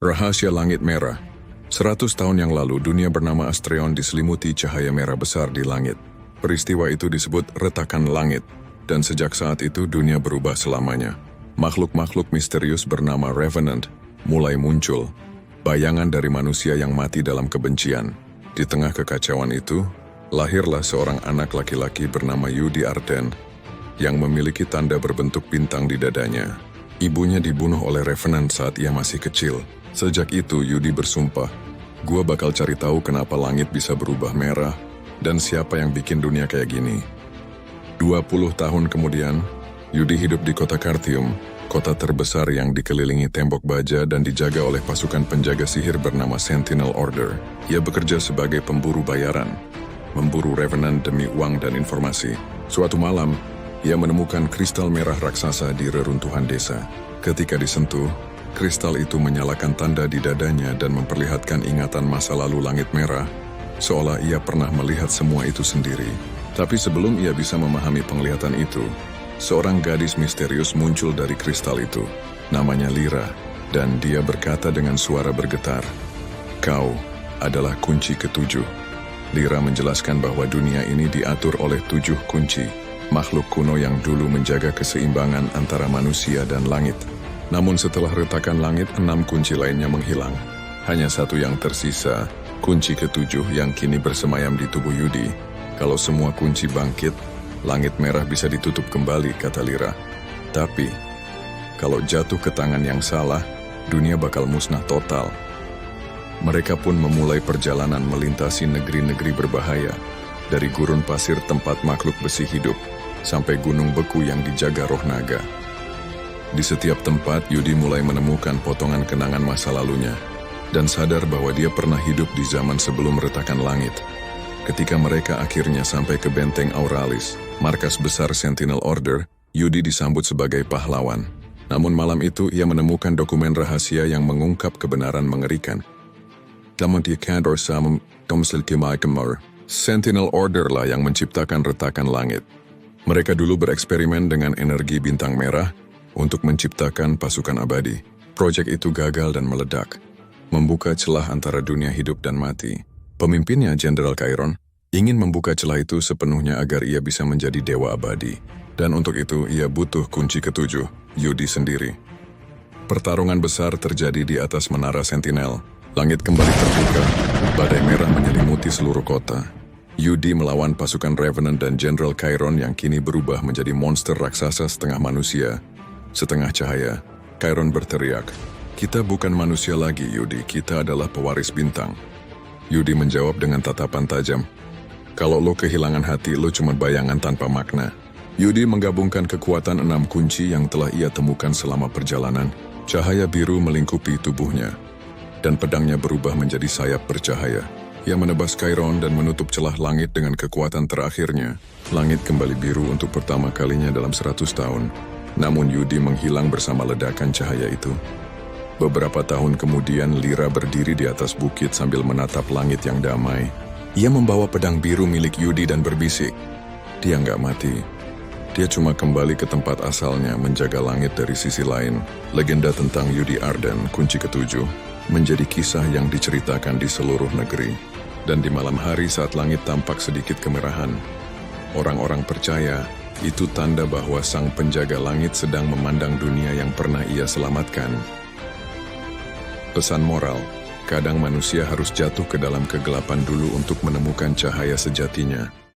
Rahasia Langit Merah. 100 tahun yang lalu, dunia bernama Astreon diselimuti cahaya merah besar di langit. Peristiwa itu disebut retakan langit, dan sejak saat itu dunia berubah selamanya. Makhluk-makhluk misterius bernama Revenant mulai muncul, bayangan dari manusia yang mati dalam kebencian. Di tengah kekacauan itu, lahirlah seorang anak laki-laki bernama Yudi Arden, yang memiliki tanda berbentuk bintang di dadanya. Ibunya dibunuh oleh Revenant saat ia masih kecil. Sejak itu, Yudi bersumpah, "Gua bakal cari tahu kenapa langit bisa berubah merah, dan siapa yang bikin dunia kayak gini." 20 tahun kemudian, Yudi hidup di kota Carthium, kota terbesar yang dikelilingi tembok baja dan dijaga oleh pasukan penjaga sihir bernama Sentinel Order. Ia bekerja sebagai pemburu bayaran, memburu Revenant demi uang dan informasi. Suatu malam, ia menemukan kristal merah raksasa di reruntuhan desa. Ketika disentuh, kristal itu menyalakan tanda di dadanya dan memperlihatkan ingatan masa lalu langit merah, seolah ia pernah melihat semua itu sendiri. Tapi sebelum ia bisa memahami penglihatan itu, seorang gadis misterius muncul dari kristal itu. Namanya Lyra, dan dia berkata dengan suara bergetar, "Kau adalah kunci ketujuh." Lyra menjelaskan bahwa dunia ini diatur oleh 7 kunci, makhluk kuno yang dulu menjaga keseimbangan antara manusia dan langit. Namun setelah retakan langit, 6 kunci lainnya menghilang. Hanya satu yang tersisa, kunci ketujuh yang kini bersemayam di tubuh Yudi. Kalau semua kunci bangkit, langit merah bisa ditutup kembali, kata Lyra. Tapi, kalau jatuh ke tangan yang salah, dunia bakal musnah total. Mereka pun memulai perjalanan melintasi negeri-negeri berbahaya, dari gurun pasir tempat makhluk besi hidup, sampai gunung beku yang dijaga roh naga. Di setiap tempat, Yudi mulai menemukan potongan kenangan masa lalunya, dan sadar bahwa dia pernah hidup di zaman sebelum retakan langit. Ketika mereka akhirnya sampai ke benteng Auralis, markas besar Sentinel Order, Yudi disambut sebagai pahlawan. Namun malam itu, ia menemukan dokumen rahasia yang mengungkap kebenaran mengerikan. Sentinel Order lah yang menciptakan retakan langit. Mereka dulu bereksperimen dengan energi bintang merah, untuk menciptakan pasukan abadi. Proyek itu gagal dan meledak, membuka celah antara dunia hidup dan mati. Pemimpinnya, Jenderal Chiron, ingin membuka celah itu sepenuhnya agar ia bisa menjadi dewa abadi. Dan untuk itu, ia butuh kunci ketujuh, Yudi sendiri. Pertarungan besar terjadi di atas menara Sentinel. Langit kembali terbuka, badai merah menyelimuti seluruh kota. Yudi melawan pasukan Revenant dan Jenderal Chiron yang kini berubah menjadi monster raksasa setengah manusia, setengah cahaya. Chiron berteriak, "Kita bukan manusia lagi, Yudi, kita adalah pewaris bintang." Yudi menjawab dengan tatapan tajam, "Kalau lo kehilangan hati, lo cuma bayangan tanpa makna." Yudi menggabungkan kekuatan 6 kunci yang telah ia temukan selama perjalanan. Cahaya biru melingkupi tubuhnya, dan pedangnya berubah menjadi sayap bercahaya. Ia menebas Chiron dan menutup celah langit dengan kekuatan terakhirnya. Langit kembali biru untuk pertama kalinya dalam 100 tahun. Namun Yudi menghilang bersama ledakan cahaya itu. Beberapa tahun kemudian, Lyra berdiri di atas bukit sambil menatap langit yang damai. Ia membawa pedang biru milik Yudi dan berbisik, "Dia nggak mati. Dia cuma kembali ke tempat asalnya, menjaga langit dari sisi lain." Legenda tentang Yudi Arden, kunci ketujuh, menjadi kisah yang diceritakan di seluruh negeri. Dan di malam hari saat langit tampak sedikit kemerahan, orang-orang percaya itu tanda bahwa sang penjaga langit sedang memandang dunia yang pernah ia selamatkan. Pesan moral, kadang manusia harus jatuh ke dalam kegelapan dulu untuk menemukan cahaya sejatinya.